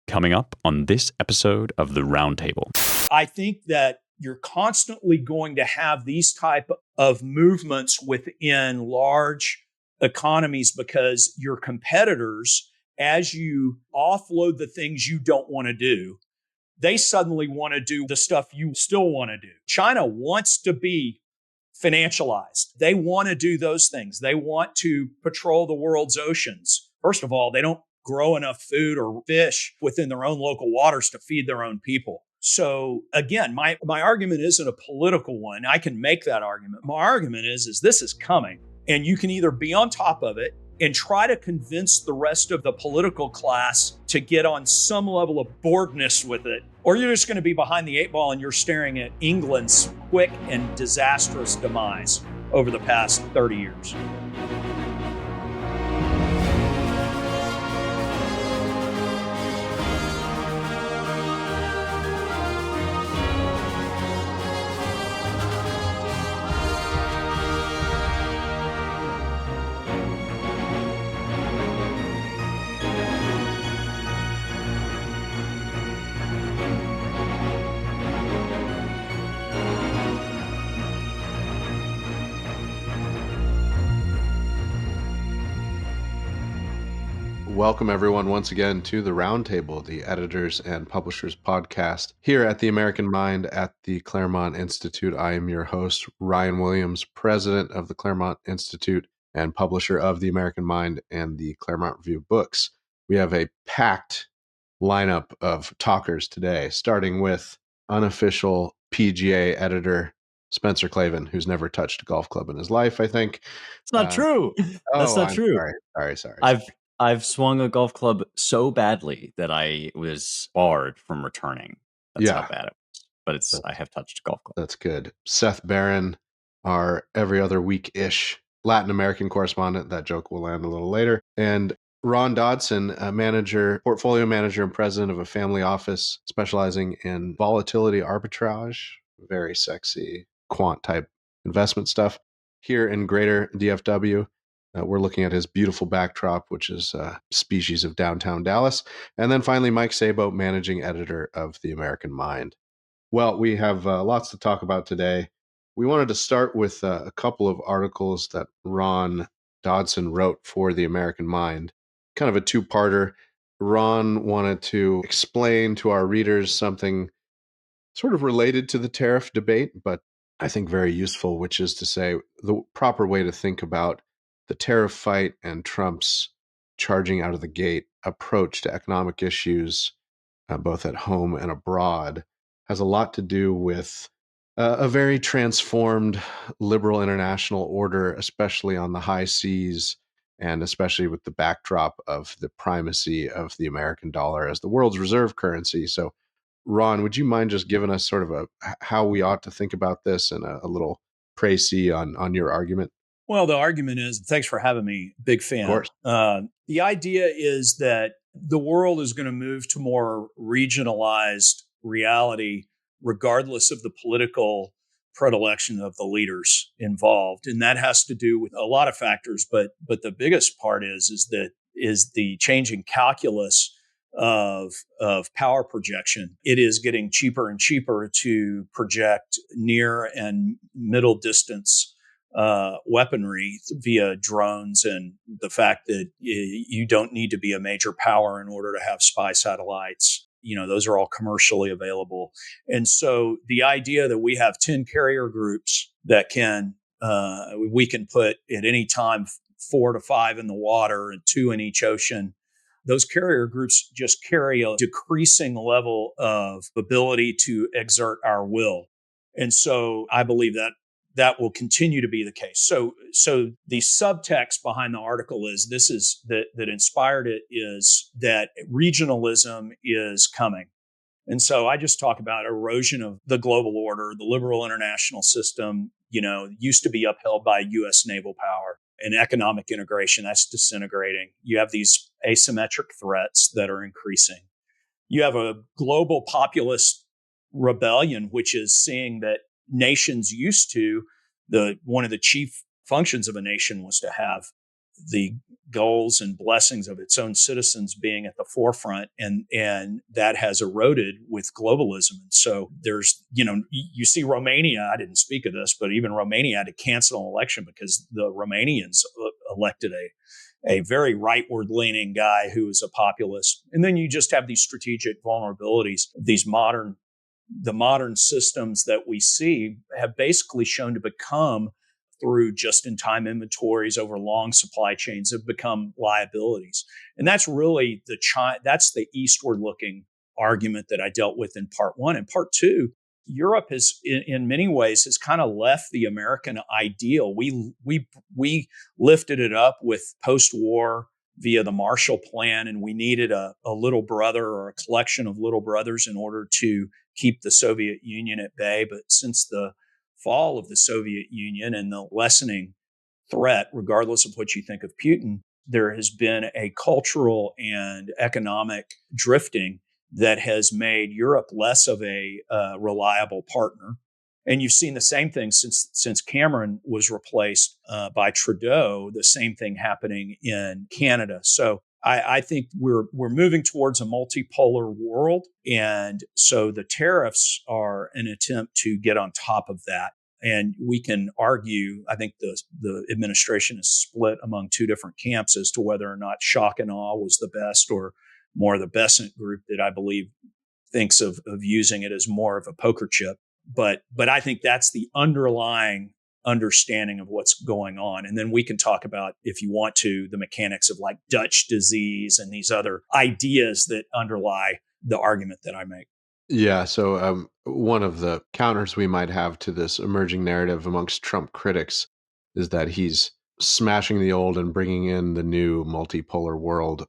coming up on this episode of the Roundtable. I think that you're constantly going to have these type of movements within large economies because your competitors, as you offload the things you don't want to do, they suddenly want to do the stuff you still want to do. China wants to be financialized. They want to do those things. They want to patrol the world's oceans. First of all, they don't grow enough food or fish within their own local waters to feed their own people. So again, my argument isn't a political one. I can make that argument. My argument is this is coming, and you can either be on top of it and try to convince the rest of the political class to get on some level of boredness with it, or you're just going to be behind the eight ball and you're staring at England's quick and disastrous demise over the past 30 years. Welcome, everyone, once again to the Roundtable, the editors and publishers podcast here at the American Mind at the Claremont Institute. I am your host, Ryan Williams, president of the Claremont Institute and publisher of the American Mind and the Claremont Review books. We have a packed lineup of talkers today, starting with unofficial PGA editor Spencer Clavin, who's never touched a golf club in his life, I think. It's not true. That's not true. Sorry. I've swung a golf club so badly that I was barred from returning. That's how bad it was. But I have touched a golf club. That's good. Seth Barron, our every other week-ish Latin American correspondent. That joke will land a little later. And Ron Dodson, a portfolio manager and president of a family office specializing in volatility arbitrage, very sexy quant type investment stuff here in greater DFW. We're looking at his beautiful backdrop, which is a species of downtown Dallas. And then finally, Mike Sabo, managing editor of The American Mind. Well, we have lots to talk about today. We wanted to start with a couple of articles that Ron Dodson wrote for The American Mind, kind of a two-parter. Ron wanted to explain to our readers something sort of related to the tariff debate, but I think very useful, which is to say the proper way to think about the tariff fight and Trump's charging out of the gate approach to economic issues, both at home and abroad, has a lot to do with a very transformed liberal international order, especially on the high seas, and especially with the backdrop of the primacy of the American dollar as the world's reserve currency. So, Ron, would you mind just giving us sort of how we ought to think about this and a little précis on your argument? Well, the argument is, thanks for having me, big fan. Of course. The idea is that the world is going to move to more regionalized reality, regardless of the political predilection of the leaders involved. And that has to do with a lot of factors, but the biggest part is the changing calculus of power projection. It is getting cheaper and cheaper to project near and middle distance weaponry via drones, and the fact that you don't need to be a major power in order to have spy satellites. Those are all commercially available. And so the idea that we have 10 carrier groups that we can put at any time 4 to 5 in the water and 2 in each ocean, those carrier groups just carry a decreasing level of ability to exert our will. And so I believe that will continue to be the case. So the subtext behind the article that inspired it is that regionalism is coming. And so I just talk about erosion of the global order. The liberal international system, used to be upheld by U.S. naval power, and economic integration, that's disintegrating. You have these asymmetric threats that are increasing. You have a global populist rebellion, which is seeing that nations used to, one of the chief functions of a nation was to have the goals and blessings of its own citizens being at the forefront, and that has eroded with globalism. And so there's, you see Romania, I didn't speak of this, but even Romania had to cancel an election because the Romanians elected a very rightward leaning guy who is a populist. And then you just have these strategic vulnerabilities. The modern systems that we see have basically shown to become, through just-in-time inventories over long supply chains, have become liabilities. And that's really that's the eastward-looking argument that I dealt with in part one. In part two, Europe has, in many ways, has kind of left the American ideal. We lifted it up with post-war via the Marshall Plan, and we needed a little brother or a collection of little brothers in order to keep the Soviet Union at bay. But since the fall of the Soviet Union and the lessening threat, regardless of what you think of Putin, there has been a cultural and economic drifting that has made Europe less of a reliable partner. And you've seen the same thing since Cameron was replaced by Trudeau, the same thing happening in Canada. So I think we're moving towards a multipolar world. And so the tariffs are an attempt to get on top of that. And we can argue, I think the administration is split among two different camps as to whether or not shock and awe was the best, or more the Besant group that I believe thinks of using it as more of a poker chip. But I think that's the underlying understanding of what's going on. And then we can talk about, if you want to, the mechanics of like Dutch disease and these other ideas that underlie the argument that I make. Yeah. So one of the counters we might have to this emerging narrative amongst Trump critics is that he's smashing the old and bringing in the new multipolar world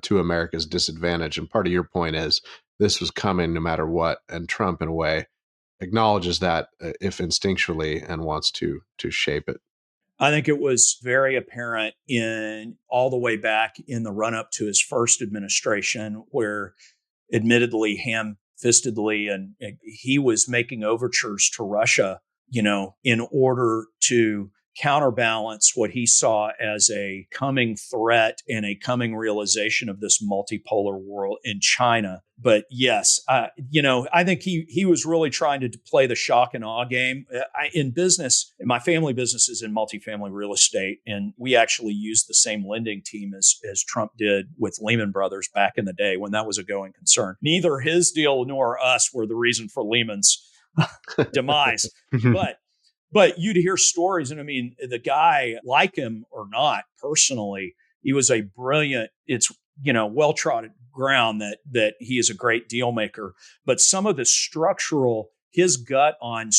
to America's disadvantage. And part of your point is this was coming no matter what. And Trump, in a way, acknowledges that, if instinctually, and wants to shape it. I think it was very apparent in all the way back in the run up to his first administration, where admittedly ham-fistedly, and he was making overtures to Russia, in order to counterbalance what he saw as a coming threat and a coming realization of this multipolar world in China. But yes, I think he was really trying to play the shock and awe game. In business, my family business is in multifamily real estate, and we actually used the same lending team as Trump did with Lehman Brothers back in the day when that was a going concern. Neither his deal nor us were the reason for Lehman's demise. But you'd hear stories, and I mean, the guy, like him or not personally, he was a brilliant, it's, well-trodden ground that he is a great deal maker. But some of the his gut on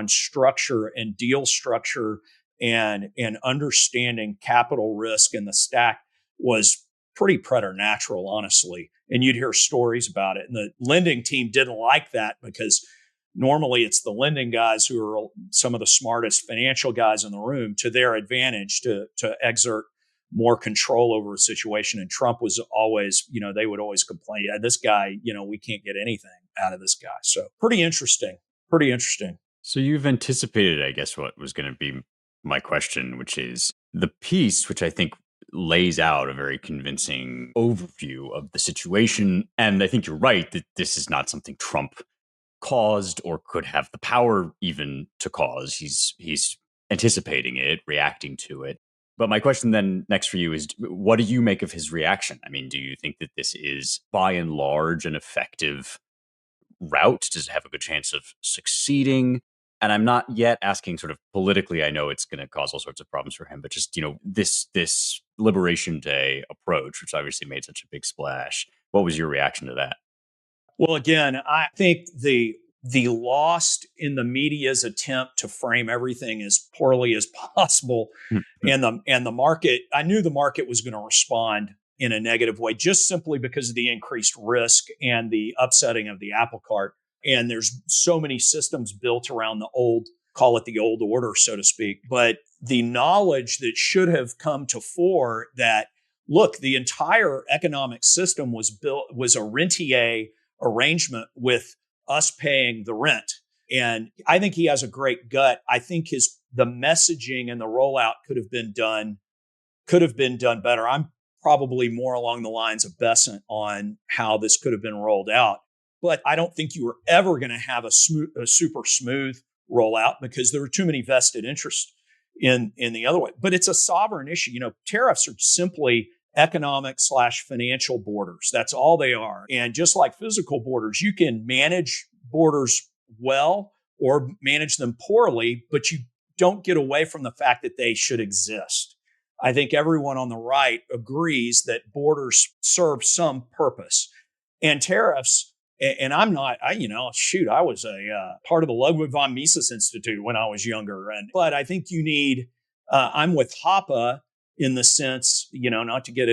structure and deal structure and understanding capital risk in the stack was pretty preternatural, honestly. And you'd hear stories about it. And the lending team didn't like that because normally it's the lending guys who are some of the smartest financial guys in the room, to their advantage to exert more control over a situation. And Trump was always, they would always complain, this guy, we can't get anything out of this guy. So pretty interesting. So you've anticipated, I guess, what was going to be my question, which is the piece, which I think lays out a very convincing overview of the situation. And I think you're right that this is not something Trump caused or could have the power even to cause. He's anticipating it, reacting to it. But my question then next for you is, what do you make of his reaction? I mean, do you think that this is by and large an effective route? Does it have a good chance of succeeding? And I'm not yet asking sort of politically, I know it's going to cause all sorts of problems for him, but just, this Liberation Day approach, which obviously made such a big splash. What was your reaction to that? Well, again, I think the lost in the media's attempt to frame everything as poorly as possible, and the market, I knew the market was going to respond in a negative way, just simply because of the increased risk and the upsetting of the apple cart. And there's so many systems built around the old, call it the old order, so to speak. But the knowledge that should have come to fore that, look, the entire economic system was a rentier arrangement with us paying the rent. And I think he has a great gut. I think the messaging and the rollout could have been done could have been done better. I'm probably more along the lines of Besant on how this could have been rolled out. But I don't think you were ever going to have a super smooth rollout because there were too many vested interests in the other way. But it's a sovereign issue. Tariffs are simply economic/financial borders. That's all they are. And just like physical borders, you can manage borders well or manage them poorly, but you don't get away from the fact that they should exist. I think everyone on the right agrees that borders serve some purpose. And tariffs, and I'm not, I was a part of the Ludwig von Mises Institute when I was younger. But I think you need, I'm with Hoppe in the sense, not to get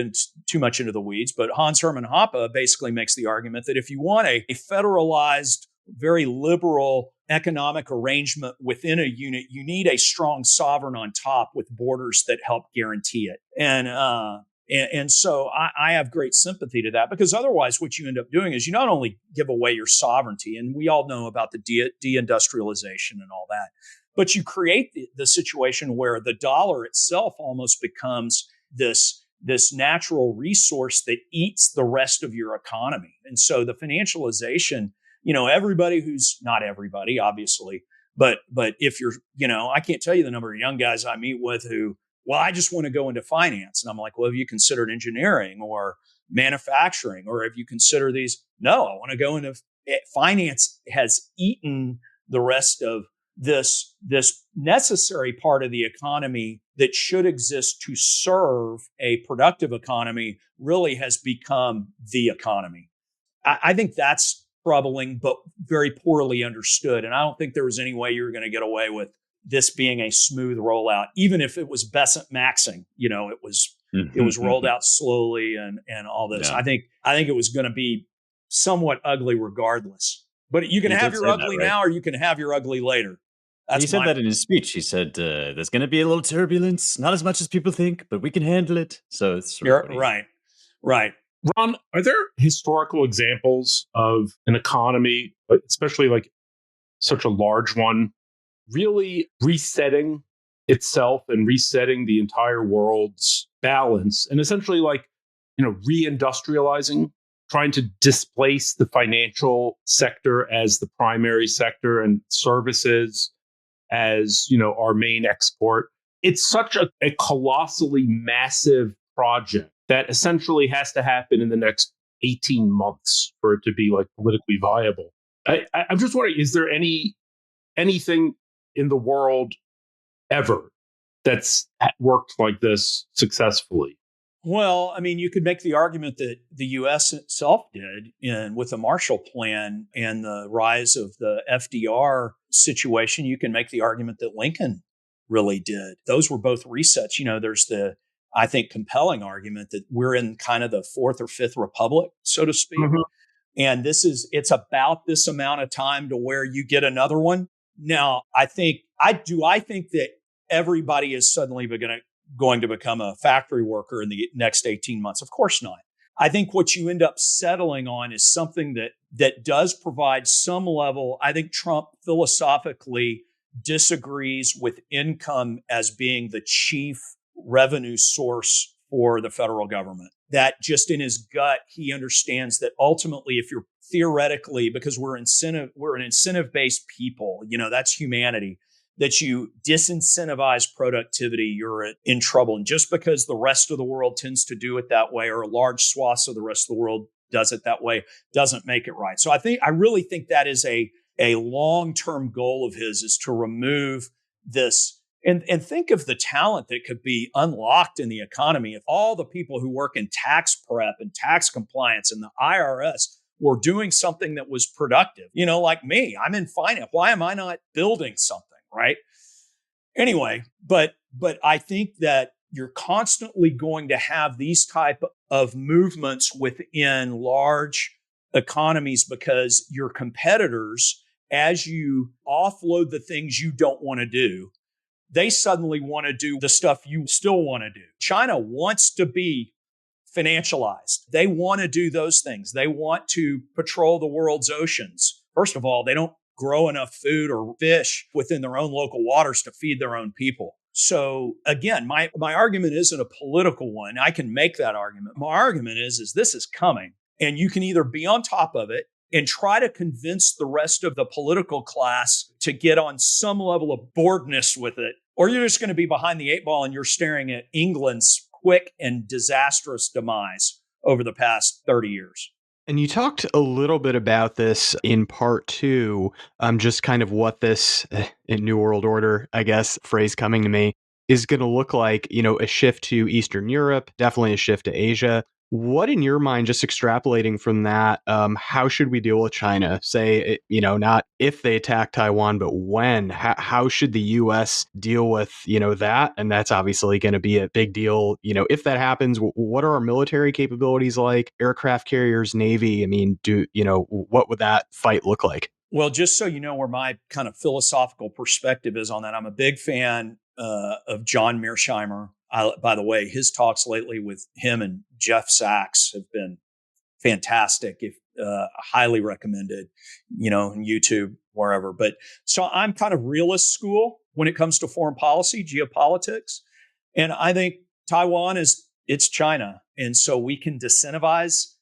too much into the weeds, but Hans Hermann Hoppe basically makes the argument that if you want a federalized, very liberal economic arrangement within a unit, you need a strong sovereign on top with borders that help guarantee it. And so I have great sympathy to that, because otherwise what you end up doing is you not only give away your sovereignty, and we all know about the deindustrialization and all that, but you create the situation where the dollar itself almost becomes this natural resource that eats the rest of your economy. And so the financialization, everybody who's not everybody, obviously, but if you're, I can't tell you the number of young guys I meet with who, well, I just want to go into finance. And I'm like, well, have you considered engineering or manufacturing, or have you considered these? No, I want to go into finance. Has eaten the rest of this necessary part of the economy that should exist to serve a productive economy, really has become the economy. I think that's troubling, but very poorly understood. And I don't think there was any way you were going to get away with this being a smooth rollout, even if it was Besant-Maxxing. It was rolled out slowly and all this. Yeah. I think it was going to be somewhat ugly regardless. But you can have your ugly now, or you can have your ugly later. He said that in his speech. He said, there's going to be a little turbulence, not as much as people think, but we can handle it. So it's right. Ron, are there historical examples of an economy, especially like such a large one, really resetting itself and resetting the entire world's balance, and essentially reindustrializing, trying to displace the financial sector as the primary sector and services as, our main export? It's such a colossally massive project that essentially has to happen in the next 18 months for it to be politically viable. I'm just wondering, is there anything in the world ever that's worked like this successfully? Well, I mean, you could make the argument that the U.S. itself did with the Marshall Plan and the rise of the FDR situation. You can make the argument that Lincoln really did. Those were both resets. There's the, I think, compelling argument that we're in kind of the fourth or fifth republic, so to speak. Mm-hmm. And it's about this amount of time to where you get another one. Now, I think that everybody is suddenly going to become a factory worker in the next 18 months? Of course not. I think what you end up settling on is something that does provide some level. I think Trump philosophically disagrees with income as being the chief revenue source for the federal government. That just in his gut, he understands that ultimately, if you're theoretically, because we're an incentive-based people, that's humanity, that you disincentivize productivity, you're in trouble. And just because the rest of the world tends to do it that way, or a large swath of the rest of the world does it that way, doesn't make it right. So I really think that is a long-term goal of his, is to remove this. And think of the talent that could be unlocked in the economy if all the people who work in tax prep and tax compliance and the IRS were doing something that was productive. Like me, I'm in finance. Why am I not building something, right? Anyway, but I think that you're constantly going to have these type of movements within large economies, because your competitors, as you offload the things you don't want to do, they suddenly want to do the stuff you still want to do. China wants to be financialized. They want to do those things. They want to patrol the world's oceans. First of all, they don't grow enough food or fish within their own local waters to feed their own people. So again, my argument isn't a political one. I can make that argument. My argument is this is coming, and you can either be on top of it and try to convince the rest of the political class to get on some level of boredness with it, or you're just going to be behind the eight ball and you're staring at England's quick and disastrous demise over the past 30 years. And you talked a little bit about this in part two, just kind of what this New World Order, I guess, phrase coming to me, is going to look like, a shift to Eastern Europe, definitely a shift to Asia. What in your mind, just extrapolating from that, how should we deal with China? Say, not if they attack Taiwan, but when? How should the U.S. deal with, that? And that's obviously going to be a big deal. If that happens, what are our military capabilities like? Aircraft carriers, Navy? I mean, what would that fight look like? Well, just so you know where my kind of philosophical perspective is on that, I'm a big fan of John Mearsheimer. By the way, his talks lately with him and Jeff Sachs have been fantastic. If highly recommended, on YouTube, wherever. But so I'm kind of realist school when it comes to foreign policy, geopolitics, and I think Taiwan it's China, and so we can disincentivize.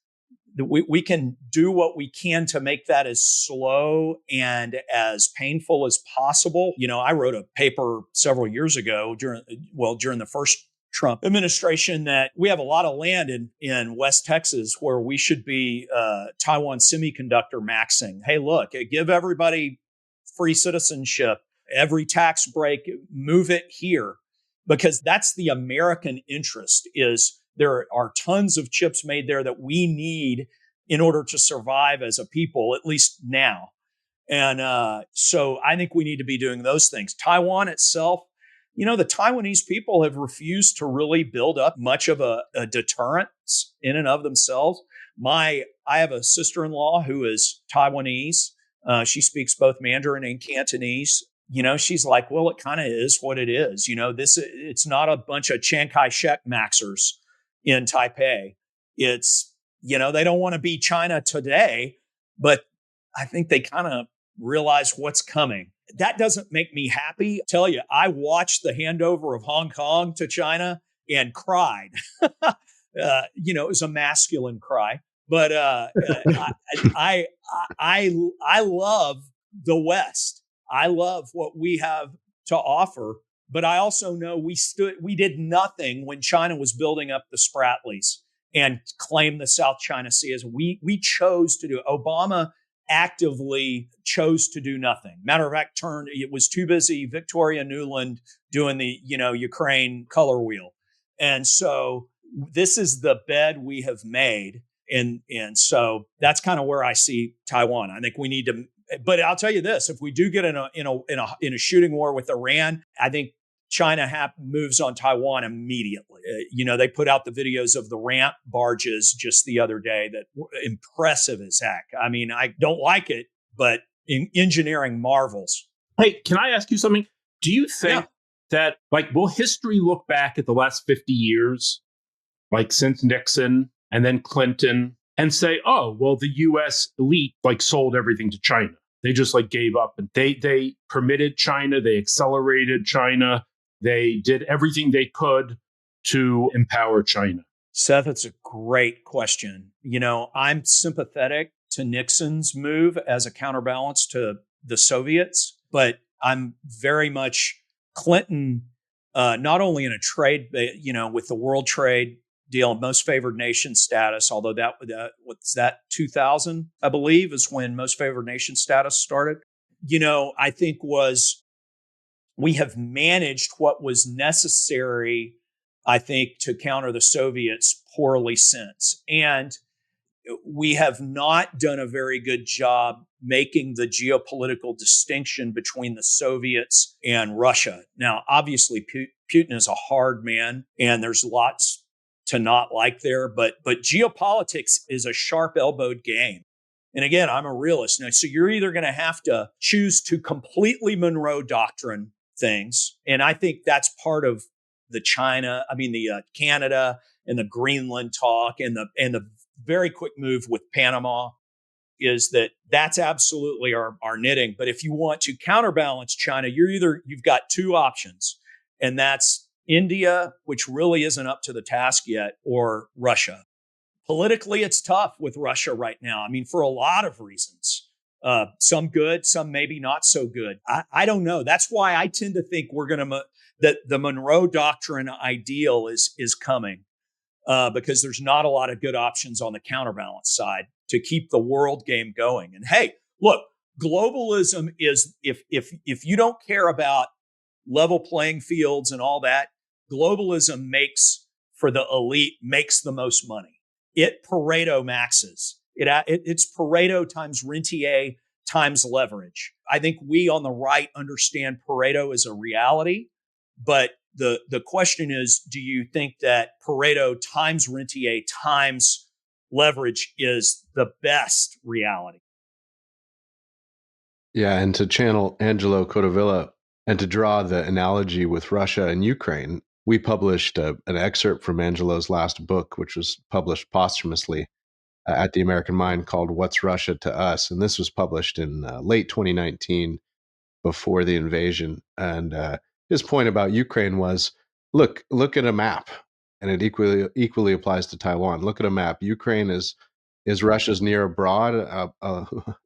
We can do what we can to make that as slow and as painful as possible. I wrote a paper several years ago during the first Trump administration that we have a lot of land in West Texas where we should be Taiwan semiconductor maxing. Hey, look, give everybody free citizenship, every tax break, move it here, because that's the American interest. Is there are tons of chips made there that we need in order to survive as a people, at least now. And so I think we need to be doing those things. Taiwan itself, the Taiwanese people have refused to really build up much of a deterrence in and of themselves. I have a sister-in-law who is Taiwanese. She speaks both Mandarin and Cantonese. She's like, well, it kind of is what it is. It's not a bunch of Chiang Kai-shek maxers in Taipei. It's, they don't want to be China today, but I think they kind of realize what's coming. That doesn't make me happy. I tell you, I watched the handover of Hong Kong to China and cried. It was a masculine cry, but I love the West. I love what we have to offer, but I also know we did nothing when China was building up the Spratlys and claimed the South China Sea. As we chose to do. Obama actively chose to do nothing. Matter of fact, it was too busy Victoria Nuland doing the Ukraine color wheel, and so this is the bed we have made, and so that's kind of where I see Taiwan. I think we need to. But I'll tell you this: if we do get in a shooting war with Iran, I think China moves on Taiwan immediately. They put out the videos of the ramp barges just the other day that were impressive as heck. I mean, I don't like it, but in engineering marvels. Hey, can I ask you something? Do you think that, will history look back at the last 50 years, since Nixon and then Clinton, and say, oh, well, the U.S. elite sold everything to China. They just gave up, and they permitted China. They accelerated China. They did everything they could to empower China. Seth, it's a great question. I'm sympathetic to Nixon's move as a counterbalance to the Soviets, but I'm very much Clinton, not only in a trade, with the world trade deal, most favored nation status, although what's that, 2000, I believe, is when most favored nation status started. I think we have managed what was necessary, I think, to counter the Soviets poorly since. And we have not done a very good job making the geopolitical distinction between the Soviets and Russia. Now, obviously, Putin is a hard man, and there's lots to not like there, but geopolitics is a sharp-elbowed game. And again, I'm a realist. Now, so you're either going to have to choose to completely Monroe Doctrine things, and I think that's part of the Canada and the Greenland talk and the very quick move with Panama, is that's absolutely our knitting. But if you want to counterbalance China, you've got two options. And that's India, which really isn't up to the task yet, or Russia. Politically, it's tough with Russia right now. I mean, for a lot of reasons. Some good, some maybe not so good. I don't know. That's why I tend to think that the Monroe Doctrine ideal is coming, because there's not a lot of good options on the counterbalance side to keep the world game going. And hey, look, globalism is, if you don't care about level playing fields and all that, globalism for the elite makes the most money. It Pareto maxes. It's Pareto times rentier times leverage. I think we on the right understand Pareto as a reality, but the question is, do you think that Pareto times rentier times leverage is the best reality? Yeah, and to channel Angelo Codavilla and to draw the analogy with Russia and Ukraine, we published an excerpt from Angelo's last book, which was published posthumously at the American Mind, called What's Russia to Us? And this was published in late 2019, before the invasion. And his point about Ukraine was, look at a map, and it equally applies to Taiwan. Look at a map. Ukraine is Russia's near abroad.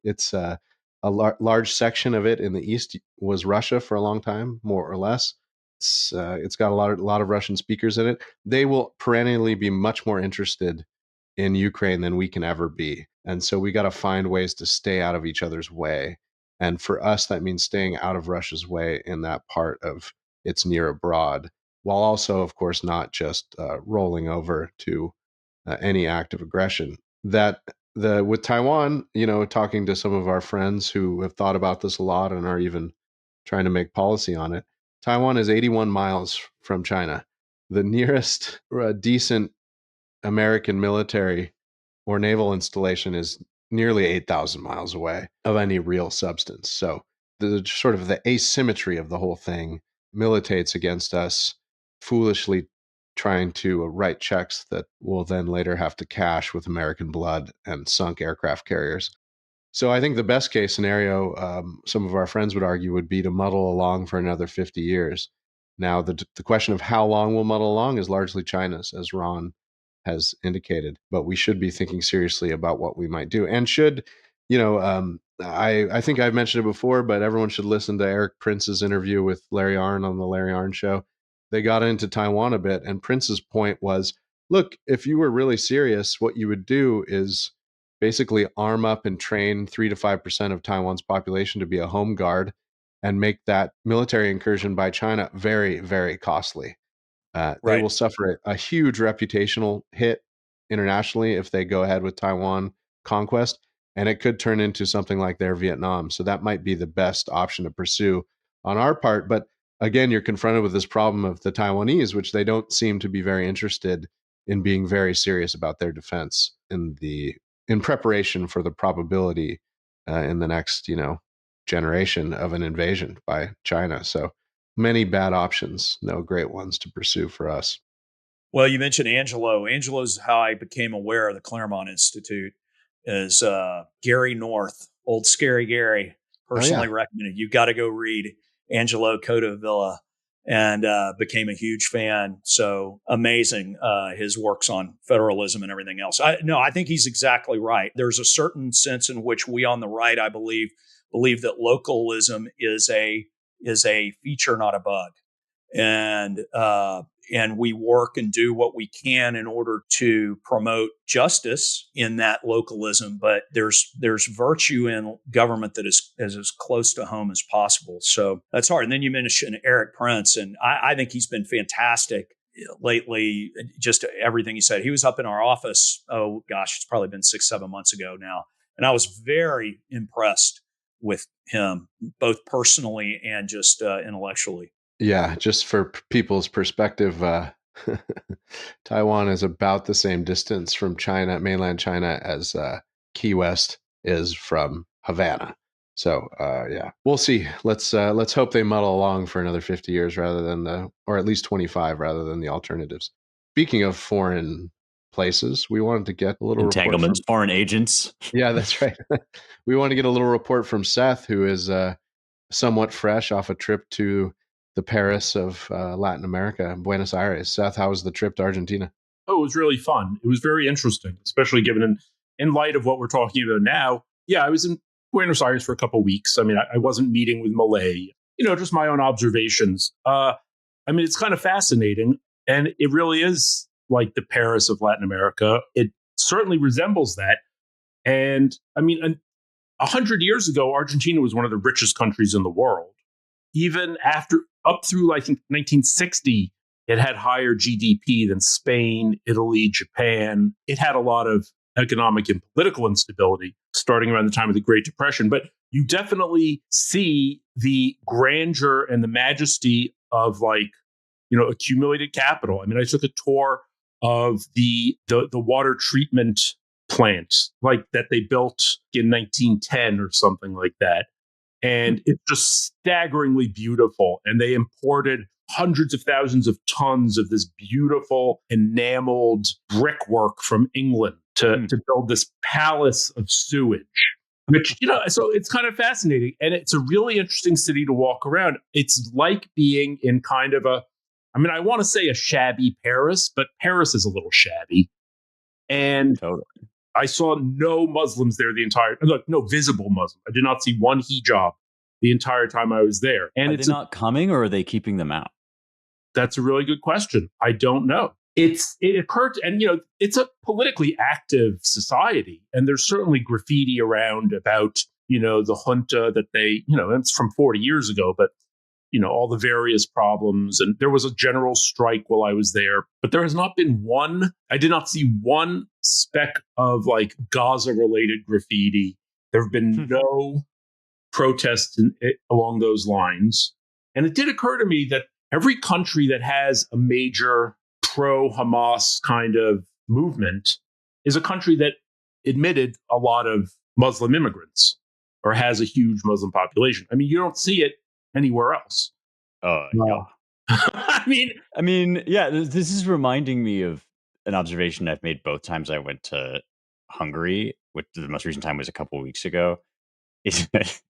It's a large section of it in the east was Russia for a long time, more or less. It's got a lot of Russian speakers in it. They will perennially be much more interested in Ukraine than we can ever be. And so we got to find ways to stay out of each other's way. And for us, that means staying out of Russia's way in that part of its near abroad, while also, of course, not just rolling over to any act of aggression. With Taiwan, talking to some of our friends who have thought about this a lot and are even trying to make policy on it, Taiwan is 81 miles from China. The nearest decent American military or naval installation is nearly 8,000 miles away of any real substance. So the sort of the asymmetry of the whole thing militates against us foolishly trying to write checks that we'll then later have to cash with American blood and sunk aircraft carriers. So I think the best case scenario, some of our friends would argue, would be to muddle along for another 50 years. Now, the question of how long we'll muddle along is largely China's, as Ron has indicated, but we should be thinking seriously about what we might do. And I think I've mentioned it before, but everyone should listen to Eric Prince's interview with Larry Arnn on the Larry Arnn Show. They got into Taiwan a bit, and Prince's point was, look, if you were really serious, what you would do is basically arm up and train 3 to 5% of Taiwan's population to be a home guard and make that military incursion by China very, very costly. They will suffer a huge reputational hit internationally if they go ahead with Taiwan conquest, and it could turn into something like their Vietnam. So that might be the best option to pursue on our part. But again, you're confronted with this problem of the Taiwanese, which they don't seem to be very interested in being very serious about their defense in preparation for the probability in the next generation of an invasion by China. So many bad options, no great ones to pursue for us. Well, you mentioned Angelo. Angelo's how I became aware of the Claremont Institute. Is Gary North, old Scary Gary, personally recommended. You got to go read Angelo Codavilla, and became a huge fan. So amazing, his works on federalism and everything else. I think he's exactly right. There's a certain sense in which we on the right, I believe that localism is a feature, not a bug. And we work and do what we can in order to promote justice in that localism. But there's virtue in government that is as close to home as possible. So that's hard. And then you mentioned Eric Prince, and I think he's been fantastic lately. Just everything he said. He was up in our office. Oh gosh, it's probably been 6-7 months ago now, and I was very impressed with him, both personally and just intellectually. Yeah, just for people's perspective, Taiwan is about the same distance from China, mainland China, as Key West is from Havana. So yeah, we'll see. Let's hope they muddle along for another 50 years or at least 25 rather than the alternatives. Speaking of foreign places, we wanted to get a little entanglements, foreign agents. Yeah, that's right. We want to get a little report from Seth, who is somewhat fresh off a trip to the Paris of Latin America, Buenos Aires. Seth, how was the trip to Argentina? Oh, it was really fun. It was very interesting, especially given in light of what we're talking about now. Yeah, I was in Buenos Aires for a couple of weeks. I mean, I wasn't meeting with Malay, just my own observations. I mean, it's kind of fascinating. And it really is like the Paris of Latin America. It certainly resembles that. And I mean, 100 years ago, Argentina was one of the richest countries in the world. Even up through, I think, 1960, it had higher GDP than Spain, Italy, Japan. It had a lot of economic and political instability starting around the time of the Great Depression. But you definitely see the grandeur and the majesty of accumulated capital. I mean, I took a tour of the water treatment plant like that they built in 1910 or something like that. And it's just staggeringly beautiful. And they imported hundreds of thousands of tons of this beautiful enameled brickwork from England to build this palace of sewage, which, so it's kind of fascinating. And it's a really interesting city to walk around. It's like being in kind of I want to say a shabby Paris, but Paris is a little shabby. And Totally. I saw no Muslims there no visible Muslim. I did not see one hijab the entire time I was there. And Are they not coming, or are they keeping them out? That's a really good question. I don't know. It occurred, and it's a politically active society, and there's certainly graffiti around about the junta that they it's from 40 years ago, but all the various problems, and there was a general strike while I was there, but there has not been I did not see one speck of like Gaza related graffiti. There have been no protests along those lines. And it did occur to me that every country that has a major pro-Hamas kind of movement is a country that admitted a lot of Muslim immigrants or has a huge Muslim population. I mean, you don't see it anywhere else. Yeah. I mean, yeah, this is reminding me of an observation I've made both times I went to Hungary, which the most recent time was a couple of weeks ago, is that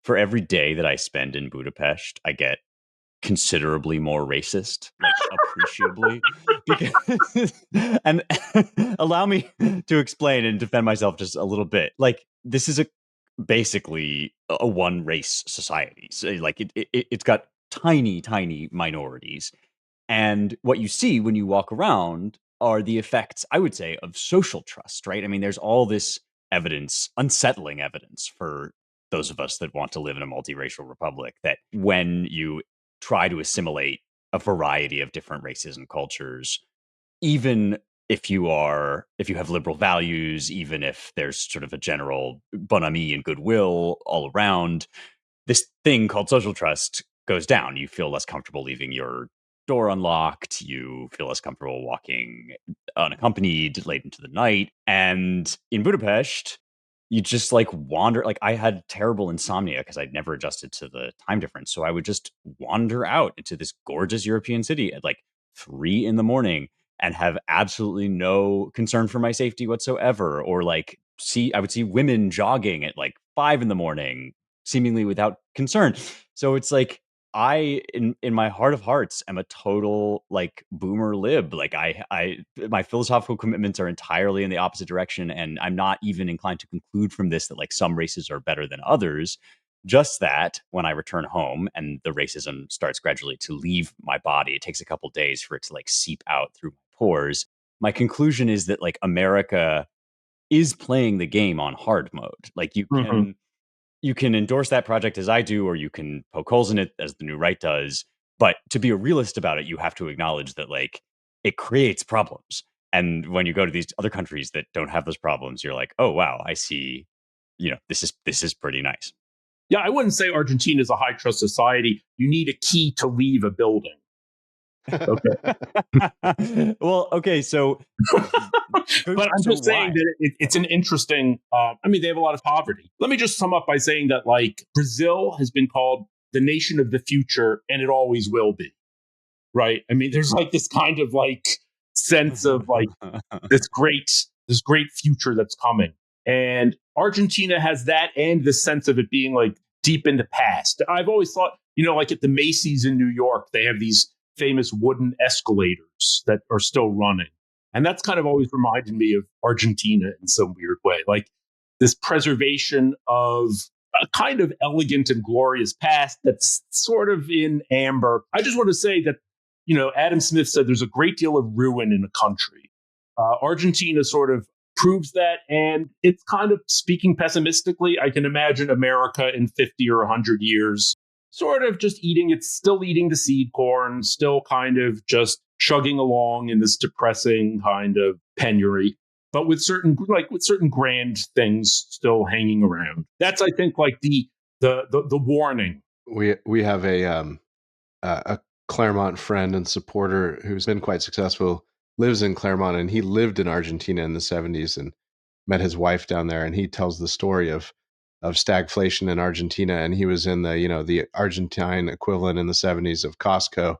for every day that I spend in Budapest, I get considerably more racist, like appreciably. And allow me to explain and defend myself just a little bit. Like, this is basically a one race society. So like it's got tiny minorities. And what you see when you walk around are the effects, I would say, of social trust, right? I mean, there's all this evidence, unsettling evidence for those of us that want to live in a multiracial republic, that when you try to assimilate a variety of different races and cultures, even if you have liberal values, even if there's sort of a general bon ami and goodwill all around, this thing called social trust goes down. You feel less comfortable leaving your door unlocked. You feel less comfortable walking unaccompanied late into the night. And in Budapest, you just like wander. Like, I had terrible insomnia because I'd never adjusted to the time difference. So I would just wander out into this gorgeous European city at like 3 a.m. and have absolutely no concern for my safety whatsoever. Or like I would see women jogging at like 5 a.m, seemingly without concern. So it's like, I, in my heart of hearts, am a total like boomer lib. Like my philosophical commitments are entirely in the opposite direction. And I'm not even inclined to conclude from this that like some races are better than others. Just that when I return home and the racism starts gradually to leave my body, it takes a couple days for it to like seep out through my pores. My conclusion is that like America is playing the game on hard mode. Like you can endorse that project as I do, or you can poke holes in it as the new right does. But to be a realist about it, you have to acknowledge that like it creates problems. And when you go to these other countries that don't have those problems, you're like, oh wow, I see. This is pretty nice. Yeah, I wouldn't say Argentina is a high trust society. You need a key to leave a building. Okay. Well, okay, so but I'm just saying that it's an interesting, they have a lot of poverty. Let me just sum up by saying that like Brazil has been called the nation of the future, and it always will be. Right. I mean, there's like this kind of like sense of like this great future that's coming. And Argentina has that, and the sense of it being like deep in the past. I've always thought, like at the Macy's in New York, they have these famous wooden escalators that are still running. And that's kind of always reminded me of Argentina in some weird way, like this preservation of a kind of elegant and glorious past that's sort of in amber. I just want to say that, Adam Smith said there's a great deal of ruin in a country. Argentina sort of proves that. And it's kind of, speaking pessimistically, I can imagine America in 50 or 100 years sort of just still eating the seed corn, still kind of just chugging along in this depressing kind of penury, but with certain grand things still hanging around. That's, I think, like the warning. We have a Claremont friend and supporter who's been quite successful, lives in Claremont, and he lived in Argentina in the 70s and met his wife down there. And he tells the story of stagflation in Argentina. And he was in the Argentine equivalent in the 70s of Costco.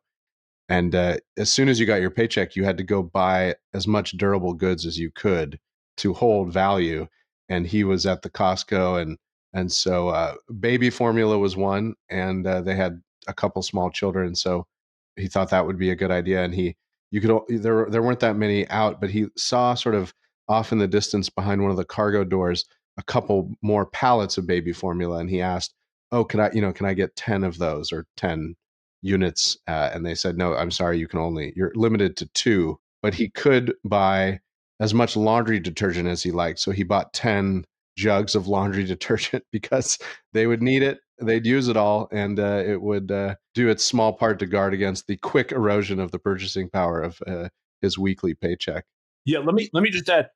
And as soon as you got your paycheck, you had to go buy as much durable goods as you could to hold value. And he was at the Costco, and so baby formula was one, and they had a couple small children, so he thought that would be a good idea. And there weren't that many out, but he saw sort of off in the distance behind one of the cargo doors a couple more pallets of baby formula, and he asked, "Oh, can I get 10 of those, or 10 units?" And they said, "No, I'm sorry, you're limited to 2." But he could buy as much laundry detergent as he liked, so he bought 10 jugs of laundry detergent because they would need it, they'd use it all, and it would do its small part to guard against the quick erosion of the purchasing power of his weekly paycheck. Yeah, let me just add.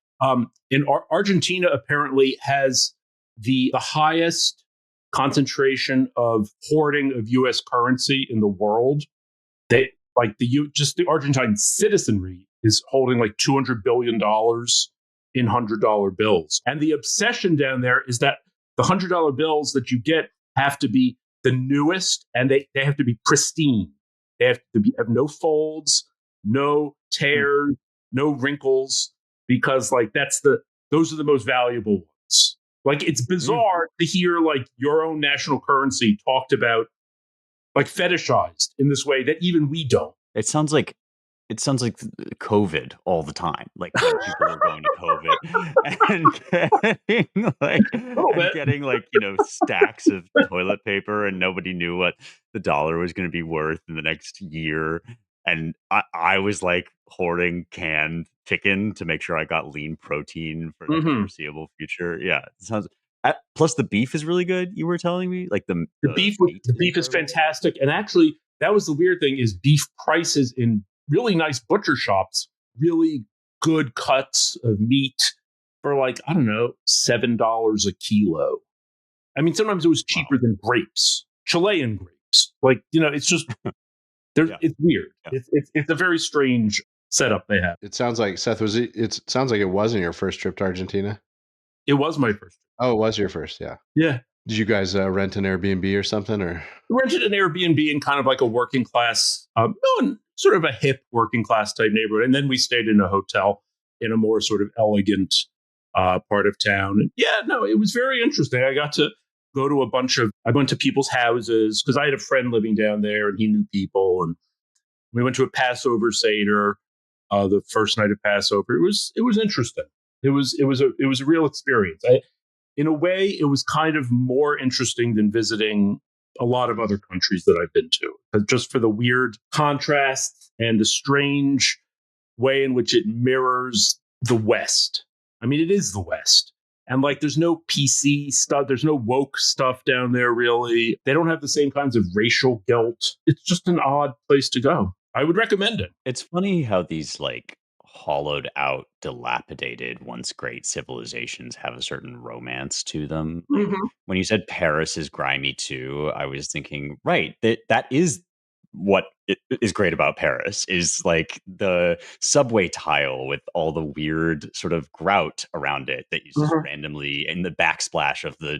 Argentina apparently has the highest concentration of hoarding of U.S. currency in the world. The Argentine citizenry is holding like $200 billion in $100 bills, and the obsession down there is that the $100 bills that you get have to be the newest, and they have to be pristine. They have to have no folds, no tears, no wrinkles, because those are the most valuable ones. Like, it's bizarre to hear like your own national currency talked about, like fetishized in this way that even we don't. It sounds like COVID all the time. Like when people are going to COVID and getting stacks of toilet paper, and nobody knew what the dollar was going to be worth in the next year. And I was like hoarding canned chicken to make sure I got lean protein for the foreseeable future. Yeah, it sounds. Plus, the beef is really good. You were telling me, like the beef is fantastic. And actually, that was the weird thing: is beef prices in really nice butcher shops, really good cuts of meat for like, I don't know, $7 a kilo. I mean, sometimes it was cheaper than grapes, Chilean grapes. Like, it's just it's weird. Yeah. It's a very strange setup they have. It sounds like, Seth, it sounds like it wasn't your first trip to Argentina. It was my first. Oh, it was your first, yeah. Yeah. Did you guys rent an Airbnb or something, or? We rented an Airbnb in kind of like a working class, sort of a hip working class type neighborhood, and then we stayed in a hotel in a more sort of elegant part of town. And it was very interesting. I got to go to I went to people's houses because I had a friend living down there, and he knew people, and we went to a Passover Seder, the first night of Passover. It was interesting. It was a real experience. In a way, it was kind of more interesting than visiting a lot of other countries that I've been to, just for the weird contrasts and the strange way in which it mirrors the West. I mean, it is the West. And like, there's no PC stuff. There's no woke stuff down there, really. They don't have the same kinds of racial guilt. It's just an odd place to go. I would recommend it. It's funny how these like hollowed out, dilapidated, once great civilizations have a certain romance to them. When you said Paris is grimy too, I was thinking, right, that is what is great about Paris, is like the subway tile with all the weird sort of grout around it that you just randomly, in the backsplash of the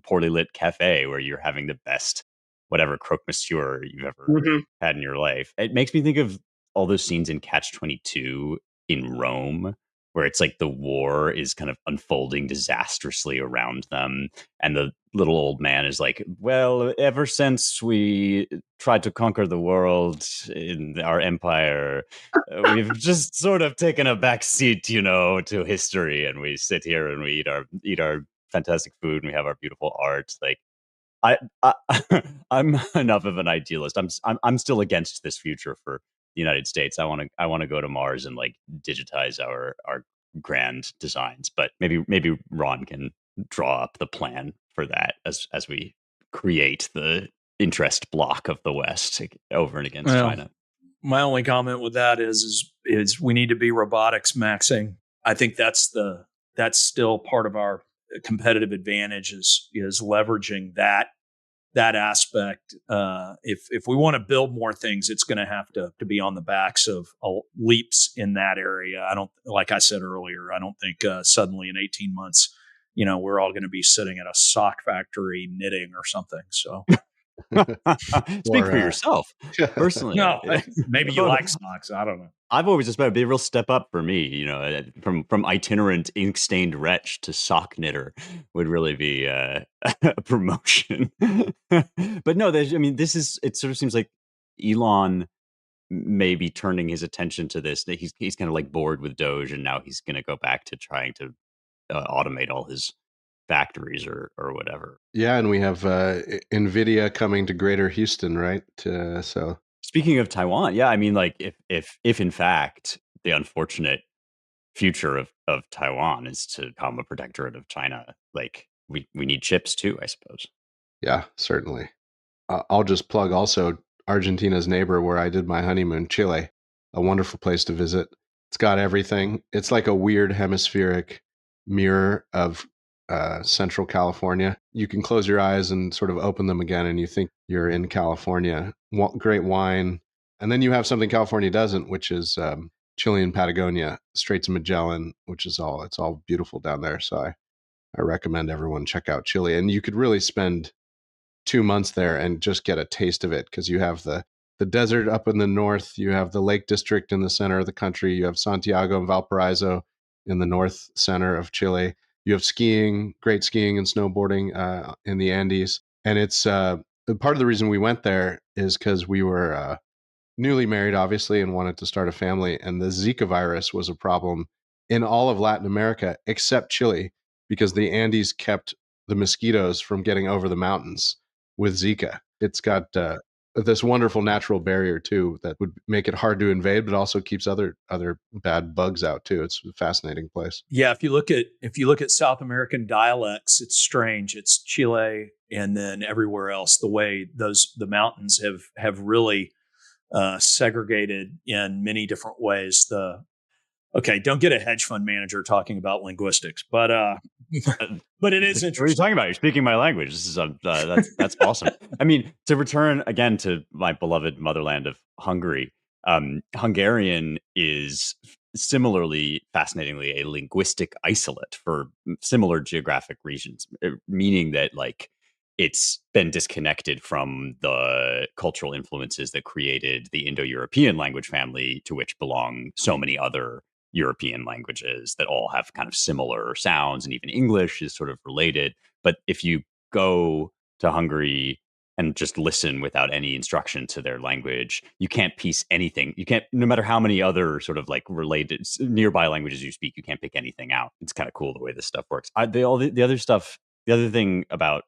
poorly lit cafe where you're having the best whatever croque monsieur you've ever had in your life. It makes me think of all those scenes in Catch-22 in Rome, where it's like the war is kind of unfolding disastrously around them. And the little old man is like, well, ever since we tried to conquer the world in our empire, we've just sort of taken a back seat, to history. And we sit here and we eat our fantastic food and we have our beautiful art. Like, I I'm enough of an idealist. I'm still against this future for the United States. I want to go to Mars and like digitize our grand designs. But maybe Ron can draw up the plan for that as we create the interest block of the West over and against China. My only comment with that is we need to be robotics-maxxing. I think that's still part of our competitive advantage is leveraging that aspect. If we want to build more things, it's going to have to be on the backs of leaps in that area. Like I said earlier, I don't think suddenly in 18 months, we're all going to be sitting at a sock factory knitting or something. So speak for yourself personally. No, maybe you like socks. I don't know. I've always just it'd be a real step up for me, from itinerant ink stained wretch to sock knitter would really be a promotion. But no, it sort of seems like Elon may be turning his attention to this. That he's kind of like bored with Doge, and now he's going to go back to trying to automate all his factories or whatever. Yeah, and we have NVIDIA coming to Greater Houston, right? So speaking of Taiwan, yeah, I mean, like if in fact the unfortunate future of Taiwan is to become a protectorate of China, like we need chips too, I suppose. Yeah, certainly. I'll just plug also Argentina's neighbor where I did my honeymoon, Chile, a wonderful place to visit. It's got everything. It's like a weird hemispheric mirror of Central California. You can close your eyes and sort of open them again and you think you're in California. Great wine. And then you have something California doesn't, which is Chilean Patagonia, Straits of Magellan, which is it's all beautiful down there. So I recommend everyone check out Chile. And you could really spend 2 months there and just get a taste of it because you have the desert up in the north, you have the Lake District in the center of the country, you have Santiago and Valparaiso in the north center of Chile. You have skiing, great skiing and snowboarding in the Andes. And it's part of the reason we went there is because we were newly married, obviously, and wanted to start a family. And the Zika virus was a problem in all of Latin America, except Chile, because the Andes kept the mosquitoes from getting over the mountains with Zika. It's got this wonderful natural barrier too that would make it hard to invade, but also keeps other bad bugs out too. It's a fascinating place. Yeah, if you look at South American dialects, it's strange. It's Chile and then everywhere else. The way the mountains have really segregated in many different ways. Okay, don't get a hedge fund manager talking about linguistics, but it is interesting. What are you talking about? You're speaking my language. This is that's awesome. I mean, to return again to my beloved motherland of Hungary, Hungarian is similarly, fascinatingly, a linguistic isolate for similar geographic regions, meaning that like it's been disconnected from the cultural influences that created the Indo-European language family, to which belong so many other European languages that all have kind of similar sounds, and even English is sort of related. But if you go to Hungary and just listen without any instruction to their language, you can't piece anything. You can't, no matter how many other sort of like related nearby languages you speak, you can't pick anything out. It's kind of cool the way this stuff works. The other thing about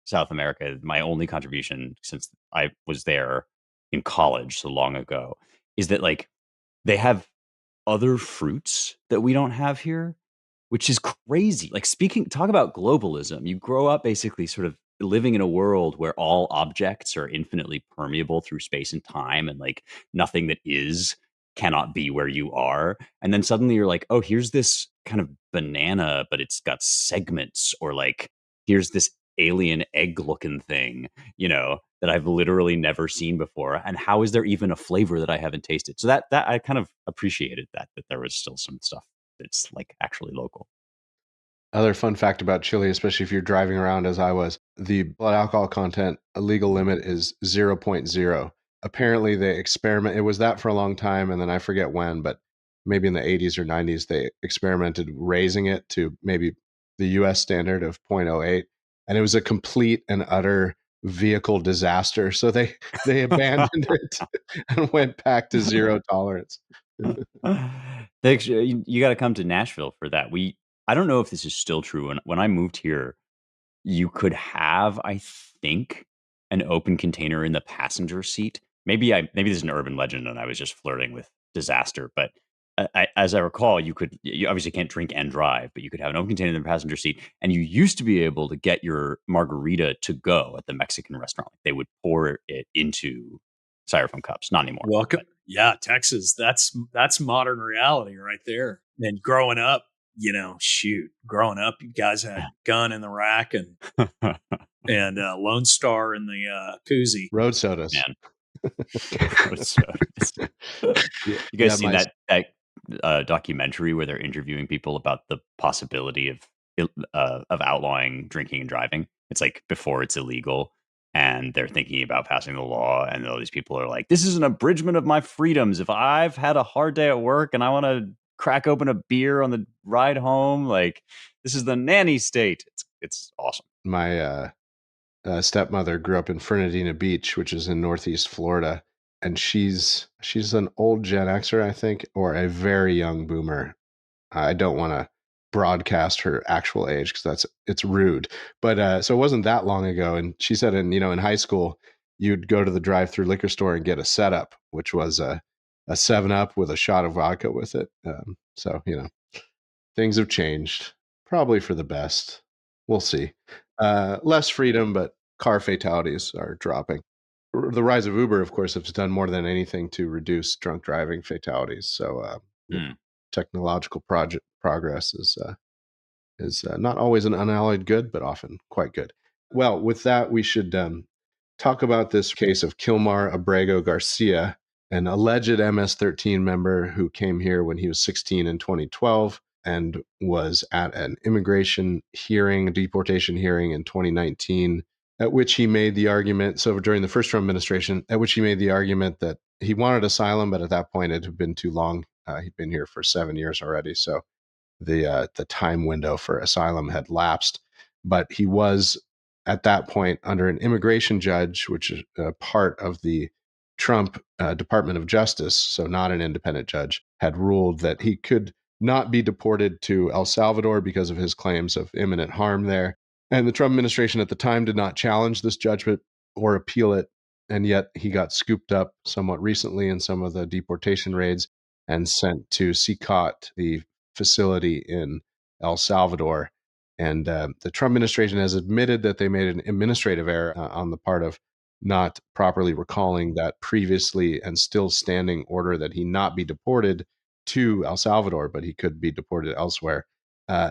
South America, my only contribution since I was there in college so long ago, is that like they have other fruits that we don't have here, which is crazy. Like talk about globalism. You grow up basically sort of living in a world where all objects are infinitely permeable through space and time, and like nothing that is cannot be where you are. And then suddenly you're like, oh, here's this kind of banana, but it's got segments, or like here's this alien egg looking thing, that I've literally never seen before. And how is there even a flavor that I haven't tasted? So that I kind of appreciated that there was still some stuff that's like actually local. Other fun fact about Chile, especially if you're driving around as I was, the blood alcohol content, a legal limit is 0.0. Apparently they experiment. It was that for a long time. And then I forget when, but maybe in the 80s or 90s, they experimented raising it to maybe the US standard of 0.08. And it was a complete and utter vehicle disaster. So they abandoned it and went back to zero tolerance. Thanks. You got to come to Nashville for that. I don't know if this is still true. When I moved here, you could have, I think, an open container in the passenger seat. Maybe this is an urban legend and I was just flirting with disaster. But as I recall, you obviously can't drink and drive, but you could have an open container in the passenger seat. And you used to be able to get your margarita to go at the Mexican restaurant. They would pour it into styrofoam cups. Not anymore. Welcome. Yeah, Texas. That's modern reality right there. And growing up, growing up, you guys had gun in the rack and Lone Star in the koozie. Road sodas. Man. Road sodas. You guys seen that documentary where they're interviewing people about the possibility of outlawing drinking and driving? It's like before it's illegal. And they're thinking about passing the law. And all these people are like, this is an abridgment of my freedoms. If I've had a hard day at work and I want to crack open a beer on the ride home, like, this is the nanny state. It's awesome. My stepmother grew up in Fernandina Beach, which is in Northeast Florida. And she's an old Gen Xer, I think, or a very young boomer. I don't want to broadcast her actual age because it's rude, but so it wasn't that long ago. And she said in high school you'd go to the drive-through liquor store and get a setup, which was a 7-Up with a shot of vodka with it. So things have changed, probably for the best. We'll see. Less freedom, but car fatalities are dropping. The rise of Uber, of course, has done more than anything to reduce drunk driving fatalities. So technological progress is not always an unalloyed good, but often quite good. Well, with that, we should talk about this case of Kilmar Abrego Garcia, an alleged MS-13 member who came here when he was 16 in 2012 and was at an immigration hearing, a deportation hearing in 2019, at which he made the argument, so during the first Trump administration, at which he made the argument that he wanted asylum, but at that point it had been too long. He'd been here for 7 years already, so the time window for asylum had lapsed. But he was at that point under an immigration judge, which is part of the Trump Department of Justice, so not an independent judge, had ruled that he could not be deported to El Salvador because of his claims of imminent harm there. And the Trump administration at the time did not challenge this judgment or appeal it. And yet he got scooped up somewhat recently in some of the deportation raids and sent to CICOT, the facility in El Salvador. And the Trump administration has admitted that they made an administrative error on the part of not properly recalling that previously and still standing order that he not be deported to El Salvador, but he could be deported elsewhere.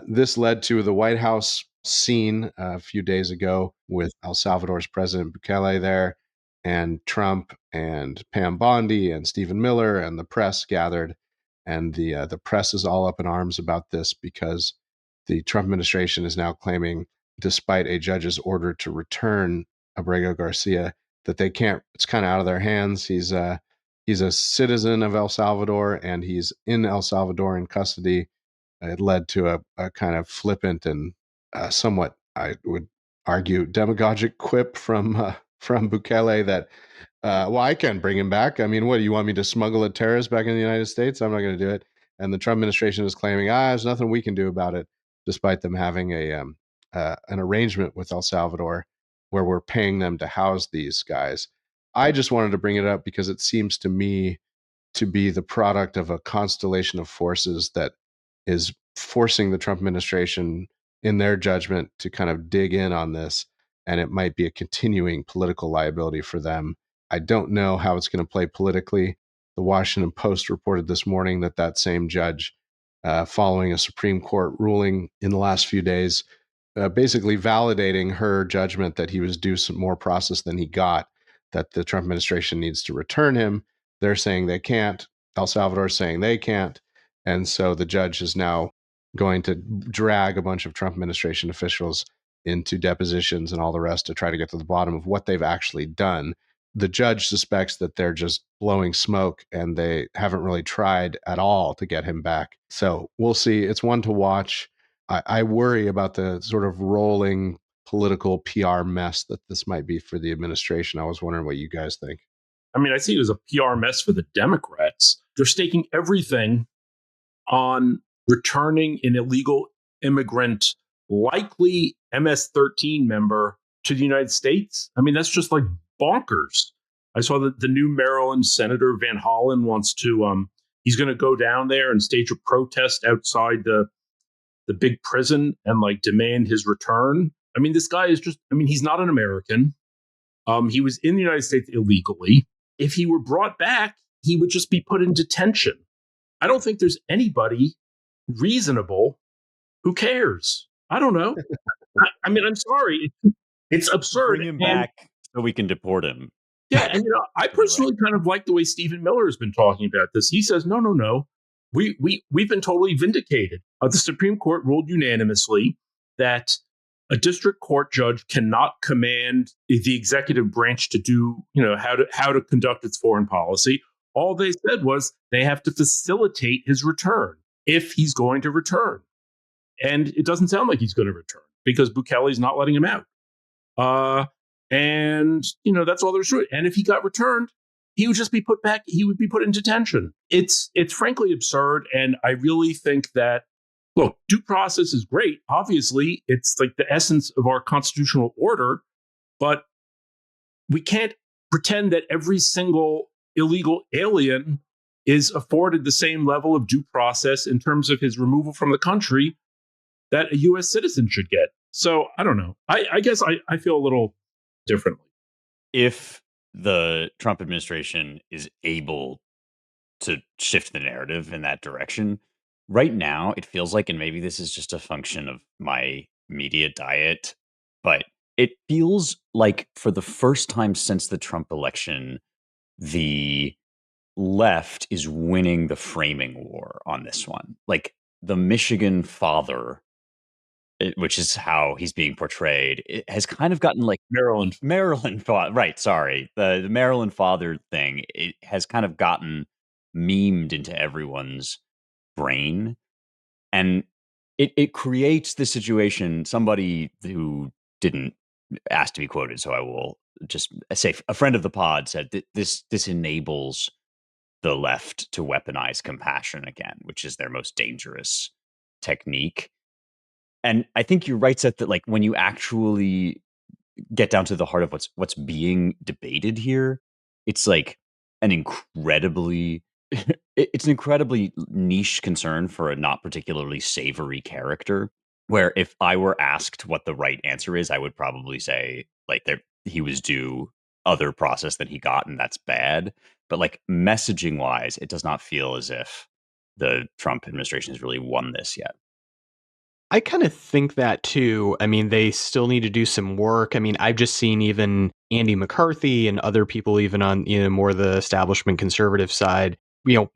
This led to the White House scene a few days ago with El Salvador's President Bukele there, and Trump and Pam Bondi and Stephen Miller and the press gathered. And the press is all up in arms about this because the Trump administration is now claiming, despite a judge's order to return Abrego Garcia, that they can't, it's kind of out of their hands. He's a citizen of El Salvador and he's in El Salvador in custody. It led to a kind of flippant and somewhat, I would argue, demagogic quip from Bukele that, well, I can't bring him back. I mean, what, do you want me to smuggle a terrorist back in the United States? I'm not going to do it. And the Trump administration is claiming, there's nothing we can do about it, despite them having an arrangement with El Salvador where we're paying them to house these guys. I just wanted to bring it up because it seems to me to be the product of a constellation of forces that is forcing the Trump administration, in their judgment, to kind of dig in on this. And it might be a continuing political liability for them. I don't know how it's going to play politically. The Washington Post reported this morning that that same judge, following a Supreme Court ruling in the last few days, basically validating her judgment that he was due some more process than he got, that the Trump administration needs to return him. They're saying they can't. El Salvador is saying they can't. And so the judge is now going to drag a bunch of Trump administration officials into depositions and all the rest to try to get to the bottom of what they've actually done. the judge suspects that they're just blowing smoke and they haven't really tried at all to get him back. So we'll see. It's one to watch. I worry about the sort of rolling political PR mess that this might be for the administration. I was wondering what you guys think. I mean, I see it as a PR mess for the Democrats. They're staking everything on returning an illegal immigrant, likely MS-13 member, to the United States. I mean, that's just like bonkers. I saw that the new Maryland Senator Van Hollen wants to, he's going to go down there and stage a protest outside the big prison and like demand his return. I mean, this guy is just, I mean, he's not an American. He was in the United States illegally. If he were brought back, he would just be put in detention. I don't think there's anybody reasonable who cares. I don't know. I mean, I'm sorry. It's absurd. Bring him back so we can deport him. Yeah, and I personally kind of like the way Stephen Miller has been talking about this. He says, no. We've been totally vindicated. The Supreme Court ruled unanimously that a district court judge cannot command the executive branch to do, how to conduct its foreign policy. All they said was they have to facilitate his return if he's going to return. And it doesn't sound like he's going to return because Bukele's not letting him out. And that's all there's to it. And if he got returned, he would just be put back. He would be put in detention. It's frankly absurd. And I really think that, look, due process is great. Obviously, it's like the essence of our constitutional order. But we can't pretend that every single illegal alien is afforded the same level of due process in terms of his removal from the country that a U.S. citizen should get. So I don't know. I guess I feel a little differently. If the Trump administration is able to shift the narrative in that direction, right now it feels like, and maybe this is just a function of my media diet, but it feels like for the first time since the Trump election, the left is winning the framing war on this one. Like the Michigan father, which is how he's being portrayed, it has kind of gotten like Maryland father. Right. Sorry. The Maryland father thing, it has kind of gotten memed into everyone's brain. And it creates the situation. Somebody who didn't ask to be quoted, so I will just say, a friend of the pod said that this enables the left to weaponize compassion again, which is their most dangerous technique. And I think you're right, Seth, that like when you actually get down to the heart of what's being debated here, it's like an incredibly niche concern for a not particularly savory character. Where if I were asked what the right answer is, I would probably say like he was due other process than he got, and that's bad. But like messaging wise, it does not feel as if the Trump administration has really won this yet. I kind of think that too. I mean, they still need to do some work. I mean, I've just seen even Andy McCarthy and other people, even on more the establishment conservative side,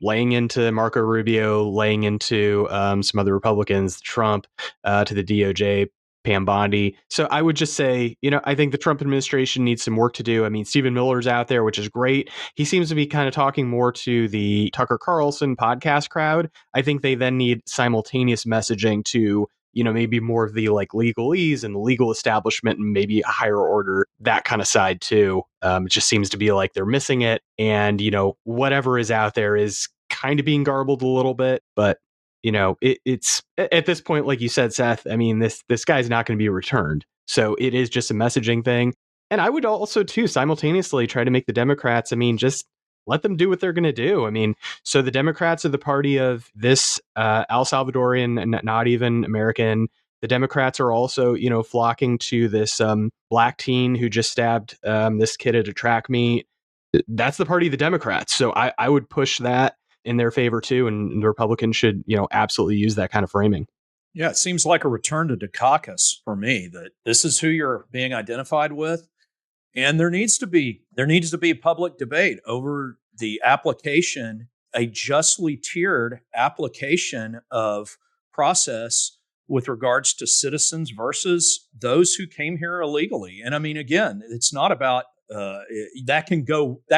laying into Marco Rubio, laying into some other Republicans, Trump, to the DOJ, Pam Bondi. So I would just say, I think the Trump administration needs some work to do. I mean, Stephen Miller's out there, which is great. He seems to be kind of talking more to the Tucker Carlson podcast crowd. I think they then need simultaneous messaging to maybe more of the like legalese and the legal establishment and maybe a higher order, that kind of side too. It just seems to be like they're missing it. And, whatever is out there is kind of being garbled a little bit. But, it's at this point, like you said, Seth, I mean, this guy's not going to be returned. So it is just a messaging thing. And I would also, too, simultaneously try to make the Democrats, just let them do what they're going to do. I mean, so the Democrats are the party of this El Salvadorian and not even American. The Democrats are also, flocking to this black teen who just stabbed this kid at a track meet. That's the party of the Democrats. So I would push that in their favor, too. And the Republicans should, absolutely use that kind of framing. Yeah, it seems like a return to Dukakis for me, that this is who you're being identified with. And there needs to be public debate over the application, a justly tiered application of process with regards to citizens versus those who came here illegally. And I mean, again, it's not about that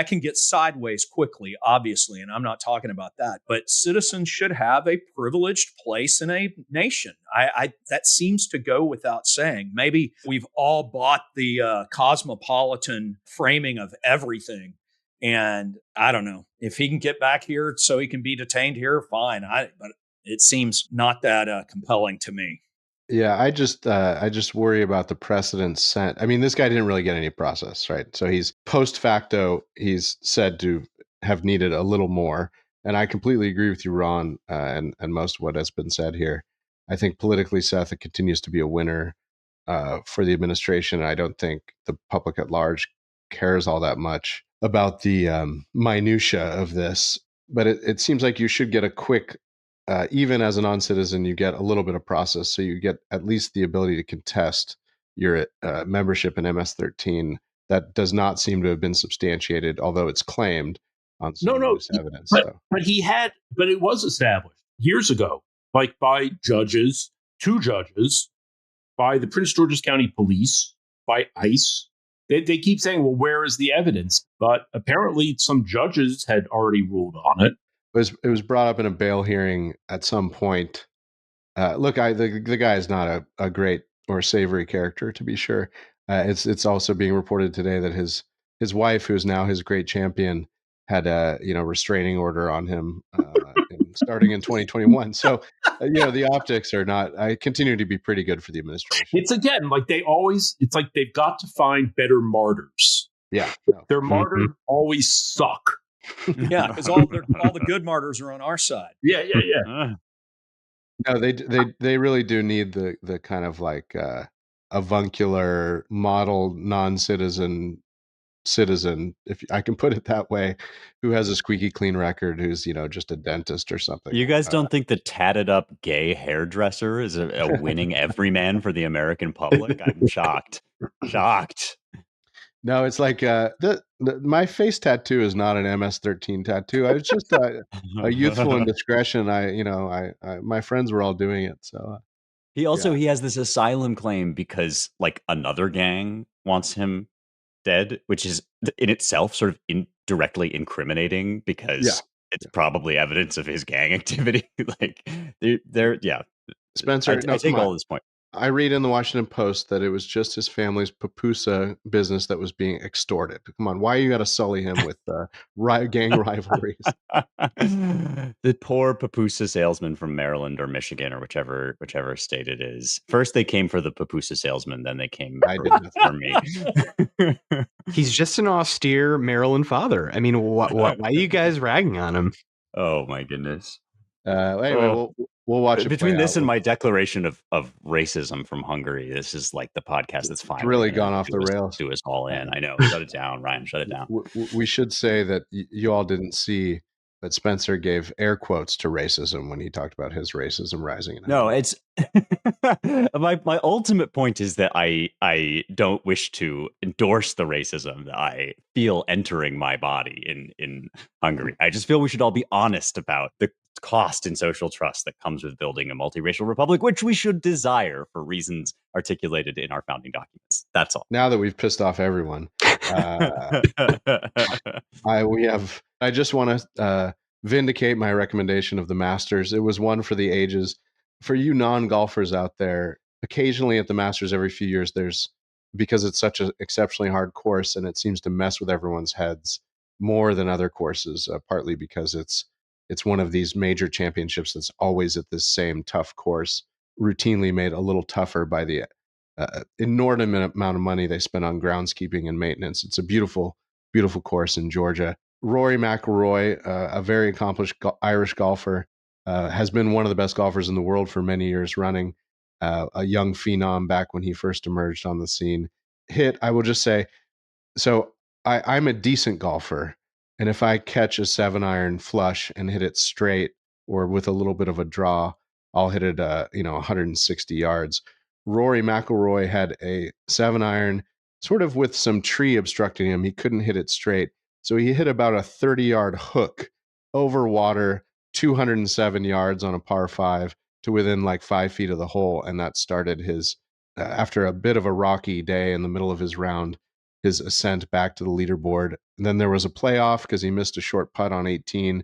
can get sideways quickly, obviously, and I'm not talking about that. But citizens should have a privileged place in a nation. That seems to go without saying. Maybe we've all bought the cosmopolitan framing of everything, and I don't know if he can get back here so he can be detained here. Fine, but it seems not that compelling to me. Yeah, I just worry about the precedent set. I mean, this guy didn't really get any process, right? So he's post facto, he's said to have needed a little more. And I completely agree with you, Ron, and most of what has been said here. I think politically, Seth, it continues to be a winner for the administration. I don't think the public at large cares all that much about the minutia of this. But it seems like you should get a quick even as a non-citizen, you get a little bit of process, so you get at least the ability to contest your membership in MS-13. That does not seem to have been substantiated, although it's claimed on some loose evidence. But it was established years ago, like by judges, 2 judges, by the Prince George's County Police, by ICE. They keep saying, well, where is the evidence? But apparently some judges had already ruled on it. It was brought up in a bail hearing at some point. Look, the guy is not a great or savory character, to be sure. It's also being reported today that his wife, who is now his great champion, had a restraining order on him starting in 2021. So the optics are not. I continue to be pretty good for the administration. It's again like it's like they've got to find better martyrs. Yeah, their martyrs always suck. Yeah, because all the good martyrs are on our side. Yeah. No, they really do need the kind of like avuncular model non-citizen, if I can put it that way, who has a squeaky clean record, who's just a dentist or something. You guys don't think the tatted up gay hairdresser is a winning everyman for the American public? I'm shocked. No, it's like my face tattoo is not an MS-13 tattoo. It's just a youthful indiscretion. My friends were all doing it. So he has this asylum claim because like another gang wants him dead, which is in itself sort of indirectly incriminating because it's probably evidence of his gang activity. Like Spencer, I take all this point. I read in the Washington Post that it was just his family's pupusa business that was being extorted. Come on, why you got to sully him with gang rivalries? The poor pupusa salesman from Maryland or Michigan or whichever state it is. First they came for the pupusa salesman, then they came for me. He's just an austere Maryland father. I mean, why are you guys ragging on him? Oh my goodness. Anyway, we'll watch it. Between this and my declaration of racism from Hungary, this is like the podcast that's finally really gone off the rails. Do us all in. I know. Shut it down, Ryan. Shut it down. We should say that you all didn't see that Spencer gave air quotes to racism when he talked about his racism rising. No, it's my ultimate point is that I don't wish to endorse the racism that I feel entering my body in Hungary. I just feel we should all be honest about the cost in social trust that comes with building a multiracial republic, which we should desire for reasons articulated in our founding documents. That's all. Now that we've pissed off everyone, I just want to vindicate my recommendation of the Masters. It was one for the ages. For you non-golfers out there, occasionally at the Masters every few years, because it's such an exceptionally hard course and it seems to mess with everyone's heads more than other courses, partly because it's one of these major championships that's always at this same tough course, routinely made a little tougher by the inordinate amount of money they spend on groundskeeping and maintenance. It's a beautiful, beautiful course in Georgia. Rory McIlroy, a very accomplished Irish golfer, has been one of the best golfers in the world for many years running, a young phenom back when he first emerged on the scene. I will just say, so I'm a decent golfer. And if I catch a 7-iron flush and hit it straight or with a little bit of a draw, I'll hit it 160 yards. Rory McIlroy had a 7-iron sort of with some tree obstructing him. He couldn't hit it straight. So he hit about a 30-yard hook over water, 207 yards on a par 5 to within like 5 feet of the hole. And that started his, after a bit of a rocky day in the middle of his round, his ascent back to the leaderboard. And then there was a playoff because he missed a short putt on 18,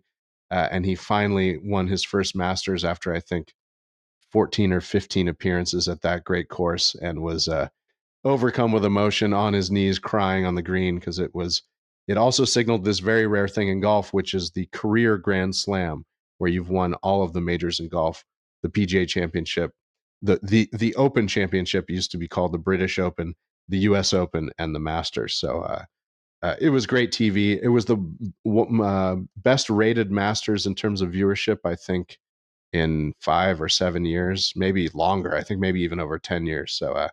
and he finally won his first Masters after, I think, 14 or 15 appearances at that great course, and was overcome with emotion on his knees, crying on the green, because it also signaled this very rare thing in golf, which is the career Grand Slam, where you've won all of the majors in golf, the PGA Championship, the Open Championship used to be called the British Open, the US Open, and the Masters. So it was great TV. It was the best rated Masters in terms of viewership, I think, in 5 or 7 years, maybe longer. I think maybe even over 10 years. So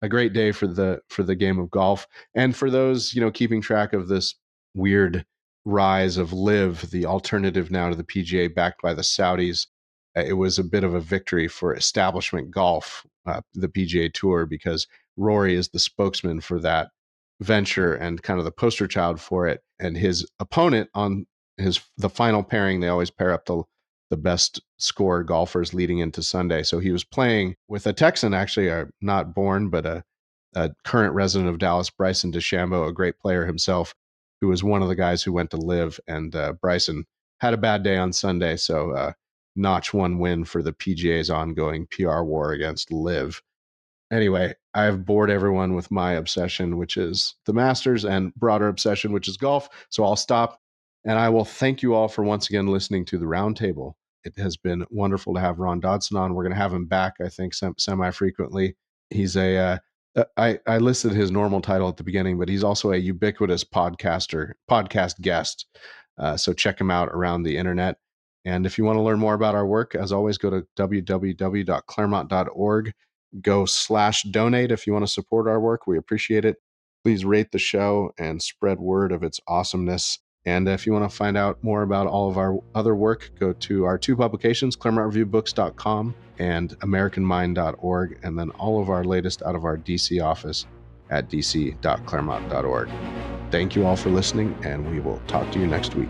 a great day for the game of golf. And for those, keeping track of this weird rise of LIV, the alternative now to the PGA, backed by the Saudis, it was a bit of a victory for establishment golf, the PGA Tour, because Rory is the spokesman for that venture and kind of the poster child for it. And his opponent on the final pairing, they always pair up the best score golfers leading into Sunday. So he was playing with a Texan, actually, not born, but a current resident of Dallas, Bryson DeChambeau, a great player himself, who was one of the guys who went to LIV. And Bryson had a bad day on Sunday, so notch one win for the PGA's ongoing PR war against LIV. Anyway, I've bored everyone with my obsession, which is the Masters, and broader obsession, which is golf. So I'll stop, and I will thank you all for once again listening to the Roundtable. It has been wonderful to have Ron Dodson on. We're going to have him back, I think, semi-frequently. He's I listed his normal title at the beginning, but he's also a ubiquitous podcast guest. So check him out around the internet. And if you want to learn more about our work, as always, go to www.claremont.org. Go /donate if you want to support our work. We appreciate it. Please rate the show and spread word of its awesomeness. And if you want to find out more about all of our other work, go to our 2 publications, ClaremontReviewBooks.com and AmericanMind.org, and then all of our latest out of our DC office at dc.claremont.org. Thank you all for listening, and we will talk to you next week.